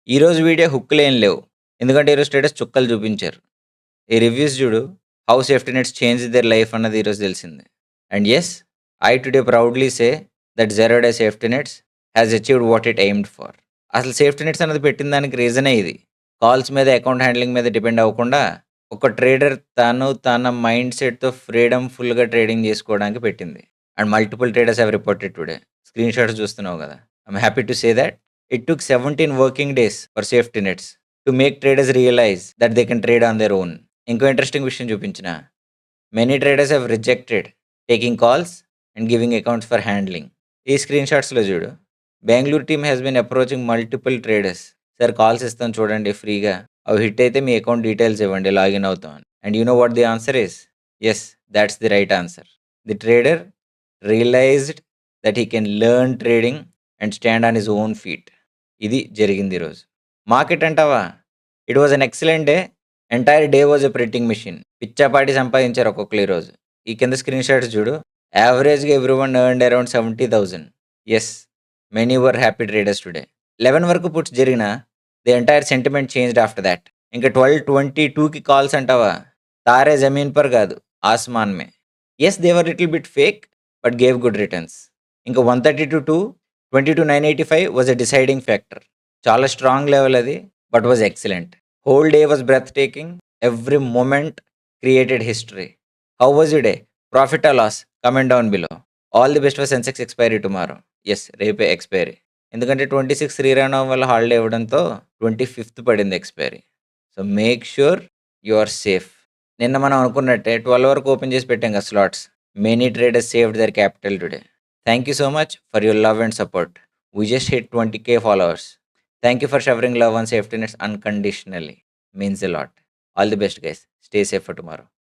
ఈరోజు వీడియో హుక్కులేం లేవు. ఎందుకంటే ఈరోజు స్టేటస్ చుక్కలు చూపించారు. ఈ రివ్యూస్ జూడు how safety nets changed their life అన్నది ఈరోజు తెలిసింది. And yes, I today proudly say that zero day safety nets has achieved what it aimed for. అసలు సేఫ్టీ నెట్స్ అన్నది పెట్టిన దానికి రీజనే ఇది. కాల్స్ మీద, అకౌంట్ హ్యాండ్లింగ్ మీద డిపెండ్ అవ్వకుండా ఒక ట్రేడర్ తన మైండ్ సెట్‌తో ఫ్రీడమ్‌ఫుల్‌గా ట్రేడింగ్ చేసుకోవడానికి పెట్టింది. And multiple traders have reported today. Screenshots చూస్తున్నావు గదా! I'm happy to say that it took 17 working days for safety nets to make traders realise that they can trade on their own. ఇంకో interesting విషయం చూపించిన. Many traders have rejected taking calls and giving accounts for handling. ఈ screen షాట్స్‌లో చూడు. Bengaluru team has been approaching multiple traders. Sir calls ఇస్తాం చూడండి ఫ్రీగా. అవి హిట్ అయితే మీ అకౌంట్ డీటెయిల్స్ ఇవ్వండి లాగిన్ అవుతాం అని. And you know what the answer is? Yes, that's the right answer. The trader realized that he can learn trading and stand on his own feet. ఇది జరిగింది ఈరోజు. మార్కెట్ అంటావా? It was an excellent day. Entire day was a printing machine. పిచ్చాపాటి సంపాదించారు ఒక్కొక్కరు ఈరోజు. ఈ కింద స్క్రీన్ షాట్స్ చూడు. యావరేజ్‌గా everyone earned around 70,000. Yes, many were happy traders today. 11 వరకు పుట్స్ జరిగినా the entire sentiment changed after that. ఇంకా 12:22కి కాల్స్ అంటావా? తారే జమీన్ పర్ కాదు, ఆస్మాన్ మే. Yes, they were little bit fake but gave good returns. ఇంకా 130-2, 20-985 వాజ్ ఎ డిసైడింగ్ ఫ్యాక్టర్. చాలా స్ట్రాంగ్ లెవెల్ అది, but was excellent. Whole day was breathtaking. Every moment created history. How was you day? Profit or loss? Comment down below. All the best for Sensex expiry tomorrow. Yes, రేపే expiry. ఎందుకంటే 26 శ్రీరామనవమి వల్ల holiday ఇవ్వడంతో 25థ్ పడింది expiry. So make sure you are safe. నిన్న మనం అనుకున్నట్టే 12 వరకు ఓపెన్ చేసి పెట్టాం కదా slots. Many traders saved their capital today. Thank you so much for your love and support. We just hit 20K followers. Thank you for showering love on safety nets unconditionally. Means a lot. All the best, guys. Stay safe for tomorrow.